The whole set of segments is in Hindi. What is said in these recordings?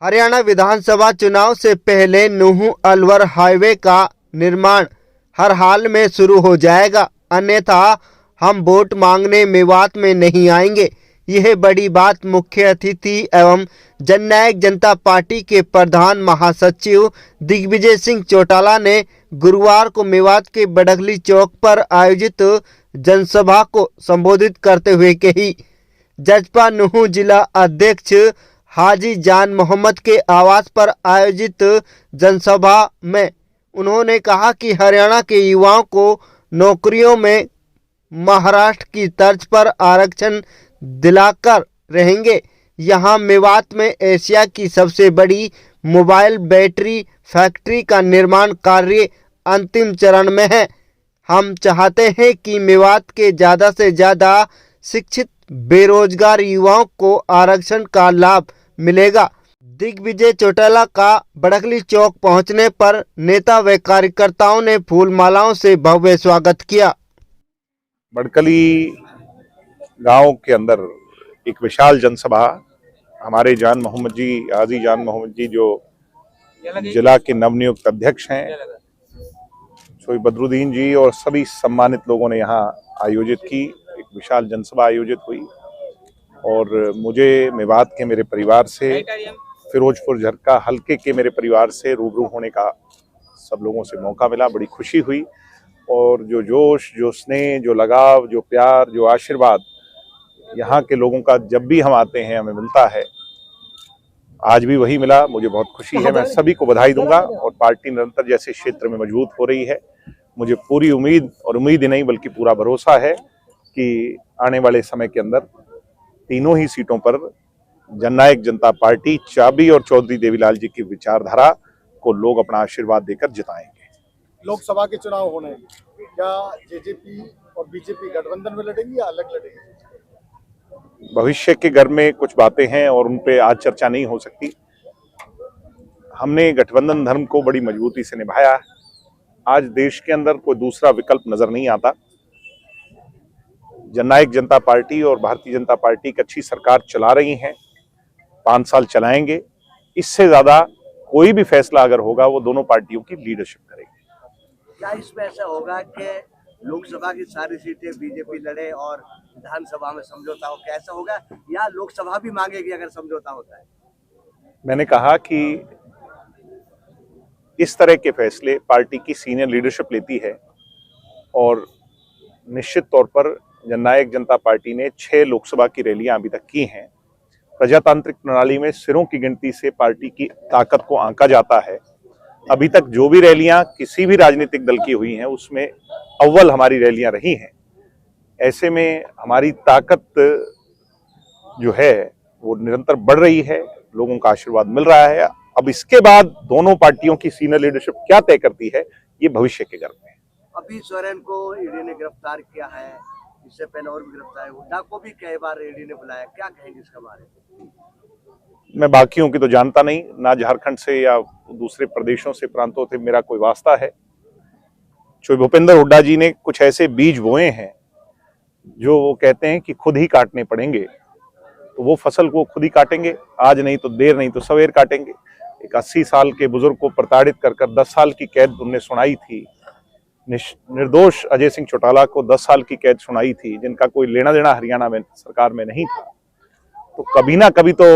हरियाणा विधानसभा चुनाव से पहले नूंह अलवर हाईवे का निर्माण हर हाल में शुरू हो जाएगा, अन्यथा हम वोट मांगने मेवात में नहीं आएंगे। यह बड़ी बात मुख्य अतिथि एवं जननायक जनता पार्टी के प्रधान महासचिव दिग्विजय सिंह चौटाला ने गुरुवार को मेवात के बडगली चौक पर आयोजित जनसभा को संबोधित करते हुए कही। जजपा नूंह जिला अध्यक्ष हाजी जान मोहम्मद के आवास पर आयोजित जनसभा में उन्होंने कहा कि हरियाणा के युवाओं को नौकरियों में महाराष्ट्र की तर्ज पर आरक्षण दिलाकर रहेंगे। यहां मेवात में एशिया की सबसे बड़ी मोबाइल बैटरी फैक्ट्री का निर्माण कार्य अंतिम चरण में है। हम चाहते हैं कि मेवात के ज़्यादा से ज़्यादा शिक्षित बेरोजगार युवाओं को आरक्षण का लाभ मिलेगा। दिग्विजय चौटाला का बडगली चौक पहुंचने पर नेता व कार्यकर्ताओं ने फूल मालाओं से भव्य स्वागत किया। बडगली गांव के अंदर एक विशाल जनसभा हमारे जान मोहम्मद जी, हाजी जान मोहम्मद जी जो जिला के नवनियुक्त अध्यक्ष हैं, शोएब बदरुद्दीन जी और सभी सम्मानित लोगों ने यहाँ आयोजित की। एक विशाल जनसभा आयोजित हुई और मुझे मेवात के मेरे परिवार से, फिरोजपुर झरका हल्के के मेरे परिवार से रूबरू होने का सब लोगों से मौका मिला। बड़ी खुशी हुई और जो जोश, जो स्नेह, जो लगाव, जो प्यार, जो आशीर्वाद यहाँ के लोगों का जब भी हम आते हैं हमें मिलता है, आज भी वही मिला। मुझे बहुत खुशी है। मैं सभी को बधाई दूंगा और पार्टी निरंतर जैसे क्षेत्र में मजबूत हो रही है, मुझे पूरी उम्मीद, और उम्मीद ही नहीं बल्कि पूरा भरोसा है कि आने वाले समय के अंदर तीनों ही सीटों पर जननायक जनता पार्टी चाबी और चौधरी देवीलाल जी की विचारधारा को लोग अपना आशीर्वाद देकर जिताएंगे। लोकसभा के चुनाव होने, क्या जेजेपी और बीजेपी गठबंधन में लड़ेंगी या अलग लड़ेंगी? भविष्य के घर में कुछ बातें हैं और उन पे आज चर्चा नहीं हो सकती। हमने गठबंधन धर्म को बड़ी मजबूती से निभाया है। आज देश के अंदर कोई दूसरा विकल्प नजर नहीं आता। जननायक जनता पार्टी और भारतीय जनता पार्टी की अच्छी सरकार चला रही हैं, 5 साल चलाएंगे। इससे ज्यादा कोई भी फैसला अगर होगा वो दोनों पार्टियों की लीडरशिप करेगी। क्या इसमें ऐसा होगा कि लोकसभा की सारी सीटें बीजेपी लड़े और विधानसभा में समझौता हो, कैसा होगा, या लोकसभा भी मांगेगी अगर समझौता होता है? मैंने कहा कि इस तरह के फैसले पार्टी की सीनियर लीडरशिप लेती है और निश्चित तौर पर जननायक जनता पार्टी ने 6 लोकसभा की रैलियां अभी तक की हैं। प्रजातांत्रिक प्रणाली में सिरों की गिनती से पार्टी की ताकत को आंका जाता है। अभी तक जो भी रैलियां किसी भी राजनीतिक दल की हुई हैं उसमें अव्वल हमारी रैलियां रही हैं। ऐसे में हमारी ताकत जो है वो निरंतर बढ़ रही है, लोगों का आशीर्वाद मिल रहा है। अब इसके बाद दोनों पार्टियों की सीनियर लीडरशिप क्या तय करती है ये भविष्य के घर में। अभी सोरेन को ईडी ने गिरफ्तार किया है, इससे पहले और भी गिरफ्तार, हुड्डा को भी कई बार ईडी ने बुलाया, क्या कहेंगे इसके बारे में? मैं बाकियों की तो जानता नहीं, ना झारखंड से या दूसरे प्रदेशों से, प्रांतों से मेरा कोई वास्ता है। शोएब भूपेंद्र हुड्डा जी ने कुछ ऐसे बीज बोए हैं जो वो कहते हैं कि खुद ही काटने पड़ेंगे, तो वो फसल को खुद ही काटेंगे। आज नहीं तो देर नहीं तो सवेर काटेंगे। एक 80 साल के बुजुर्ग को प्रताड़ित कर 10 साल की कैद उन्हें सुनाई थी। निर्दोष अजय सिंह चौटाला को 10 साल की कैद सुनाई थी, जिनका कोई लेना देना हरियाणा में सरकार में नहीं था। तो कभी ना कभी तो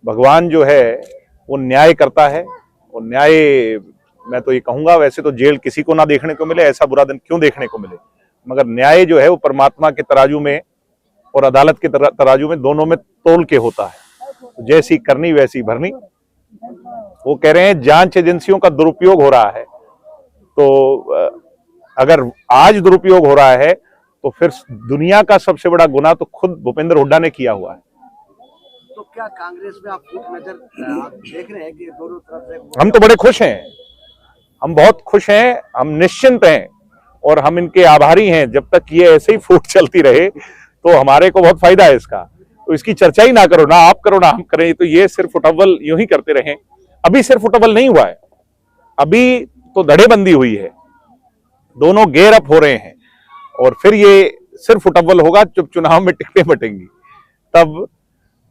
भगवान जो है वो न्याय करता है। वो न्याय, मैं तो ये कहूंगा, वैसे तो जेल किसी को ना देखने को मिले, ऐसा बुरा दिन क्यों देखने को मिले, मगर न्याय जो है वो परमात्मा के तराजू में और अदालत के तराजू में, दोनों में तोल के होता है। तो जैसी करनी वैसी भरनी। वो कह रहे हैं जांच एजेंसियों का दुरुपयोग हो रहा है, तो अगर आज दुरुपयोग हो रहा है तो फिर दुनिया का सबसे बड़ा गुनाह तो खुद भूपेंद्र हुड्डा ने किया हुआ है। तो क्या कांग्रेस में आप नजर आप देख रहे हैं कि दोनों तरफ से? हम तो बड़े खुश हैं, हम बहुत खुश हैं, हम निश्चिंत हैं और हम इनके आभारी हैं। जब तक ये ऐसे ही फूट चलती रहे तो हमारे को बहुत फायदा है इसका। तो इसकी चर्चा ही ना करो, ना आप करो ना हम करें, तो ये सिर्फ फुटअव्वल यूं ही करते रहें। अभी सिर्फ फुटअव्वल नहीं हुआ है, अभी तो धड़ेबंदी हुई है, दोनों गेयर अप हो रहे हैं और फिर ये सिर्फ फुटअव्वल होगा जब चुनाव में टिकटें बटेंगी। तब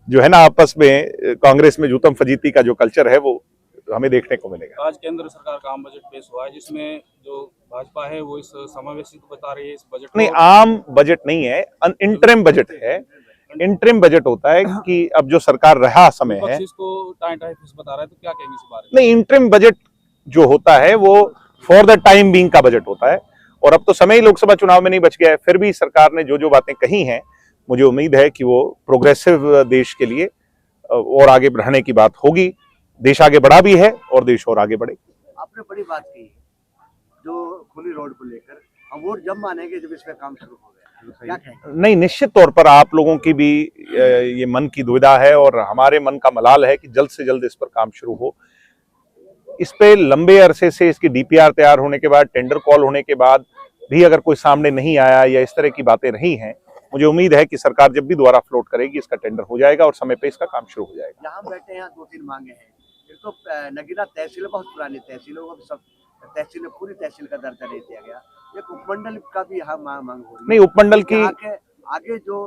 जो है ना आपस में कांग्रेस में जूतम फजीती का जो कल्चर है वो हमें देखने को मिलेगा। आज केंद्र सरकार का आम बजट पेश हुआ है जिसमें जो भाजपा है वो इस समावेशी को बता रही है इस बजट नहीं, को। आम बजट नहीं है, इंटरिम बजट है। इंटरिम बजट होता है कि अब जो सरकार रहा समय है, विपक्ष इसको टाइम फीस बता रहा है, तो क्या कहेंगे इस बारे में? नहीं, इंटरिम बजट जो होता है वो फॉर द टाइम बीइंग का बजट होता है, और अब तो समय ही लोकसभा चुनाव में नहीं बच गया है। फिर भी सरकार ने जो जो बातें कही हैं, मुझे उम्मीद है कि वो प्रोग्रेसिव देश के लिए और आगे बढ़ने की बात होगी। देश आगे बढ़ा भी है और देश और आगे बढ़े। आपने बड़ी बात कही है जो खुली रोड को लेकर, हम वोट जब मानेंगे जब इसका काम शुरू हो गया, क्या कहेंगे? नहीं, निश्चित तौर पर आप लोगों की भी ये मन की दुविधा है और हमारे मन का मलाल है कि जल्द से जल्द इस पर काम शुरू हो। इस पे लंबे अरसे से इसकी डीपीआर तैयार होने के बाद, टेंडर कॉल होने के बाद भी अगर कोई सामने नहीं आया या इस तरह की बातें रही हैं, मुझे उम्मीद है कि सरकार जब भी दोबारा फ्लोट करेगी इसका टेंडर हो जाएगा और समय पे इसका काम शुरू हो जाएगा। यहाँ बैठे हैं, 2-3 मांगे हैं। एक तो नगीना तहसील बहुत पुरानी तहसील है, सब तहसील में पूरी तहसील का दर्जा नहीं दिया गया। एक उपमंडल का भी यहाँ मांग हो रही है। नहीं, उपमंडल की आगे जो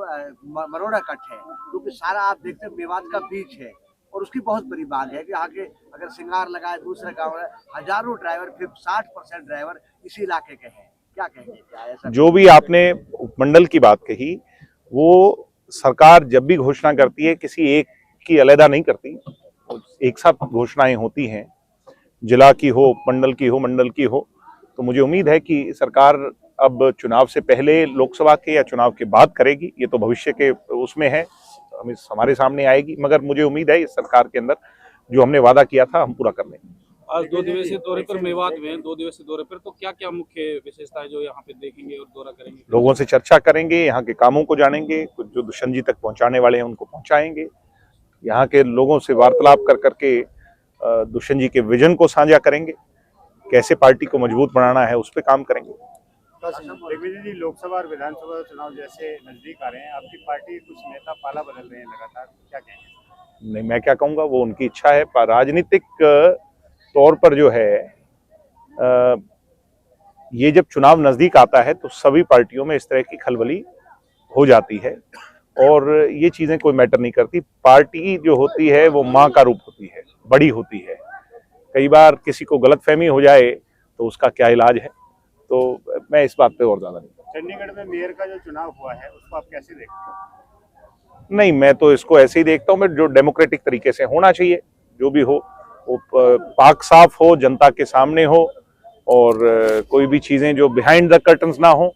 मरोड़ा कट है, क्योंकि सारा आप देखते हैं मेवात का बीच है और उसकी बहुत बड़ी मांग है कि आगे अगर सिंगार लगाए दूसरे गाँव है, हजारों ड्राइवर, 60% ड्राइवर इसी इलाके के हैं। क्या कहेंगे, क्या ऐसा? जो भी आपने उपमंडल की बात कही, वो सरकार जब भी घोषणा करती है किसी एक की अलहदा नहीं करती, एक साथ घोषणाएं होती हैं, जिला की हो, उपमंडल की हो, मंडल की हो। तो मुझे उम्मीद है कि सरकार अब चुनाव से पहले लोकसभा के या चुनाव के बाद करेगी, ये तो भविष्य के उसमें है, हमारे सामने आएगी, मगर मुझे उम्मीद है इस सरकार के अंदर जो हमने वादा किया था हम पूरा कर लेंगे। आज 2 दिवसीय दौरे पर मेवात में हैं, 2 दिवसीय दौरे पर, तो क्या क्या मुख्य विशेषताएं जो यहाँ पे देखेंगे और दौरा करेंगे? लोगों से चर्चा करेंगे, यहाँ के कामों को जानेंगे, कुछ जो दुष्यंत जी तक पहुंचाने वाले हैं उनको पहुंचाएंगे, यहाँ के लोगों से वार्तालाप कर करके दुष्यंत जी के विजन को साझा करेंगे, कैसे पार्टी को मजबूत बनाना है उस पर काम करेंगे। दिग्विजय जी, लोकसभा और विधानसभा चुनाव जैसे नजदीक आ रहे हैं, आपकी पार्टी कुछ नेता पाला बदल रहे हैं लगातार, क्या कहेंगे? नहीं, मैं क्या कहूँगा, वो उनकी इच्छा है। पर राजनीतिक तौर पर जो है ये जब चुनाव नजदीक आता है तो सभी पार्टियों में इस तरह की खलबली हो जाती है और ये चीजें कोई मैटर नहीं करती। पार्टी जो होती है वो माँ का रूप होती है, बड़ी होती है। कई बार किसी को गलतफहमी हो जाए तो उसका क्या इलाज है, तो मैं इस बात पे और ज्यादा नहीं। चंडीगढ़ में मेयर का जो चुनाव हुआ है उसको आप कैसे देखते हैं? नहीं, मैं तो इसको ऐसे ही देखता हूँ, मैं जो डेमोक्रेटिक तरीके से होना चाहिए, जो भी हो वो पाक साफ हो, जनता के सामने हो और कोई भी चीजें जो बिहाइंड द कर्टन्स ना हो।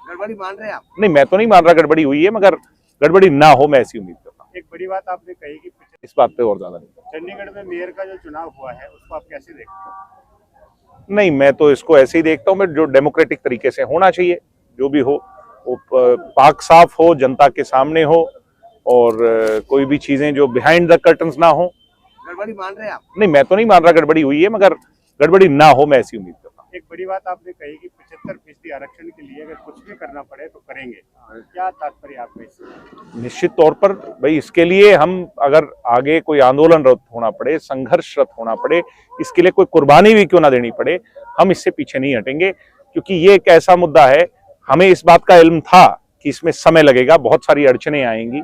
गड़बड़ी मान रहे हैं आप? नहीं, मैं तो नहीं मान रहा गड़बड़ी हुई है, मगर गड़बड़ी ना हो मैं ऐसी उम्मीद करता हूँ। एक बड़ी बात आपने कही कि इस बात पे और ज्यादा नहीं। चंडीगढ़ में मेयर का जो चुनाव हुआ है उसको आप कैसे देखते हैं? नहीं, मैं तो इसको ऐसे ही देखता हूँ, मैं जो डेमोक्रेटिक तरीके से होना चाहिए, जो भी हो वो पाक साफ हो, जनता के सामने हो और कोई भी चीजें जो बिहाइंड द कर्टन्स ना हो। गड़बड़ी मान रहे हैं आप? नहीं, मैं तो नहीं मान रहा गड़बड़ी हुई है, मगर गड़बड़ी ना हो मैं ऐसी उम्मीद करता हूँ। एक बड़ी बात आपने कही कि 75% आरक्षण के लिए अगर कुछ भी करना पड़े तो करेंगे, क्या तात्पर्य आपका इससे? निश्चित तौर पर भाई, इसके लिए हम अगर आगे कोई आंदोलनरत होना पड़े, संघर्षरत होना पड़े, इसके लिए कोई कुर्बानी भी क्यों ना देनी पड़े, हम इससे पीछे नहीं हटेंगे, क्योंकि ये एक ऐसा मुद्दा है, हमें इस बात का इल्म था कि इसमें समय लगेगा, बहुत सारी अड़चनें आएंगी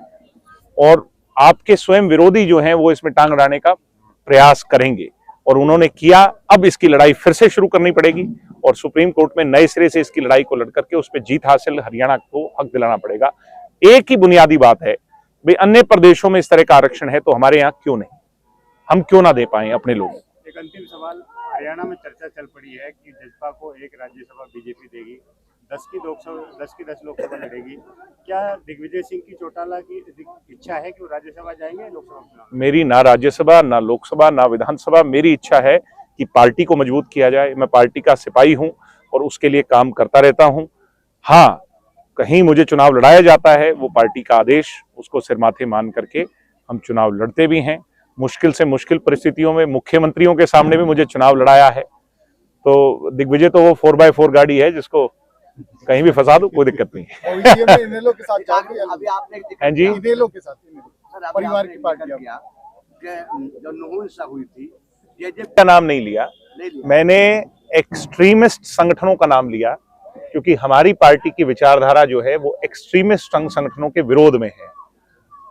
और आपके स्वयं विरोधी जो हैं वो इसमें टांग अड़ाने का प्रयास करेंगे और उन्होंने किया। अब इसकी लड़ाई फिर से शुरू करनी पड़ेगी और सुप्रीम कोर्ट में नए सिरे से इसकी लड़ाई को लड़ करके उस पर जीत हासिल हरियाणा को हक दिलाना पड़ेगा। एक ही बुनियादी बात है भाई, अन्य प्रदेशों में इस तरह का आरक्षण है तो हमारे यहाँ क्यों नहीं, हम क्यों ना दे पाए अपने लोगों को। एक अंतिम सवाल, हरियाणा में चर्चा चल पड़ी है कि जसपा को एक राज्यसभा बीजेपी देगी, 10 की 10 लोकसभा लड़ेगी। क्या दिग्विजय सिंह की चौटाला की इच्छा है कि वो राज्यसभा जाएंगे लोकसभा चुनाव? मेरी ना राज्यसभा, ना लोकसभा, ना विधानसभा, मेरी इच्छा है कि पार्टी को मजबूत किया जाए। मैं पार्टी का सिपाही हूं और उसके लिए काम करता रहता हूं। हाँ, कहीं मुझे चुनाव लड़ाया जाता है, वो पार्टी का आदेश, उसको सिर माथे मान करके हम चुनाव लड़ते भी हैं। मुश्किल से मुश्किल परिस्थितियों में मुख्यमंत्रियों के सामने भी मुझे चुनाव लड़ाया है। तो दिग्विजय तो वो 4x4 गाड़ी है जिसको कहीं भी फंसा दो, कोई दिक्कत नहीं है। अभी आपने हाँ जी, परिवार की पार्टी जो नुहुंसा हुई थी, का नाम नहीं लिया, मैंने एक्सट्रीमिस्ट संगठनों का नाम लिया, क्योंकि हमारी पार्टी की विचारधारा जो है वो एक्सट्रीमिस्ट संगठनों के विरोध में है।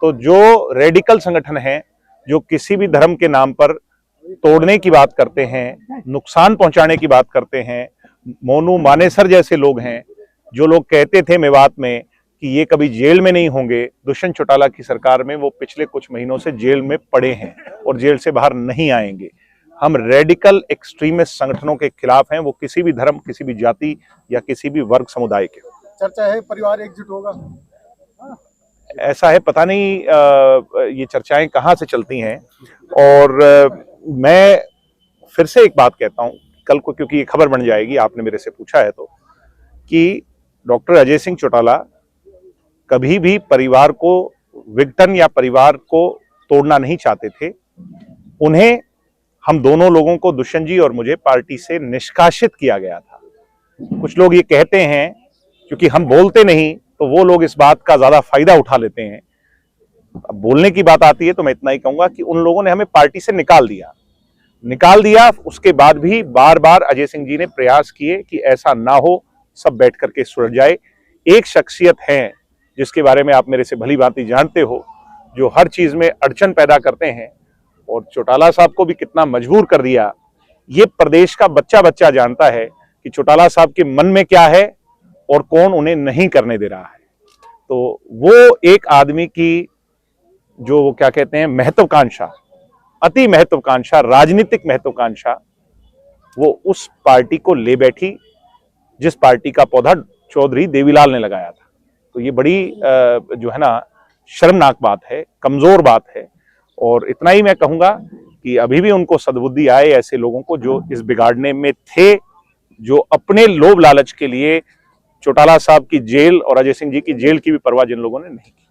तो जो रेडिकल संगठन हैं, जो किसी भी धर्म के नाम पर तोड़ने की बात करते हैं, नुकसान पहुंचाने की बात करते हैं, मोनू मानेसर जैसे लोग हैं, जो लोग कहते थे मेवात में कि ये कभी जेल में नहीं होंगे, दुष्यंत चौटाला की सरकार में वो पिछले कुछ महीनों से जेल में पड़े हैं और जेल से बाहर नहीं आएंगे। हम रेडिकल एक्सट्रीमिस्ट संगठनों के खिलाफ हैं, वो किसी भी धर्म, किसी भी जाति या किसी भी वर्ग समुदाय के। चर्चा है परिवार एकजुट होगा, ऐसा है, पता नहीं ये चर्चाएं कहाँ से चलती हैं। और मैं फिर से एक बात कहता हूं, कल को क्योंकि ये खबर बन जाएगी, आपने मेरे से पूछा है तो, कि डॉक्टर अजय सिंह चौटाला कभी भी परिवार को विघटन या परिवार को तोड़ना नहीं चाहते थे। उन्हें, हम दोनों लोगों को, दुष्यंत जी और मुझे, पार्टी से निष्कासित किया गया था। कुछ लोग ये कहते हैं क्योंकि हम बोलते नहीं तो वो लोग इस बात का ज्यादा फायदा उठा लेते हैं। अब बोलने की बात आती है तो मैं इतना ही कहूंगा कि उन लोगों ने हमें पार्टी से निकाल दिया। उसके बाद भी बार बार अजय सिंह जी ने प्रयास किए कि ऐसा ना हो, सब बैठ करके सुलझ जाए। एक शख्सियत है जिसके बारे में आप मेरे से भली भांति जानते हो, जो हर चीज में अड़चन पैदा करते हैं, और चौटाला साहब को भी कितना मजबूर कर दिया, ये प्रदेश का बच्चा बच्चा जानता है कि चौटाला साहब के मन में क्या है और कौन उन्हें नहीं करने दे रहा है। तो वो एक आदमी की जो वो क्या कहते हैं महत्वाकांक्षा, अति महत्वाकांक्षा, राजनीतिक महत्वाकांक्षा, वो उस पार्टी को ले बैठी जिस पार्टी का पौधा चौधरी देवीलाल ने लगाया था। तो ये बड़ी जो है ना शर्मनाक बात है, कमजोर बात है। और इतना ही मैं कहूंगा कि अभी भी उनको सद्बुद्धि आए ऐसे लोगों को जो इस बिगाड़ने में थे, जो अपने लोभ लालच के लिए चौटाला साहब की जेल और अजय सिंह जी की जेल की भी परवाह जिन लोगों ने नहीं की।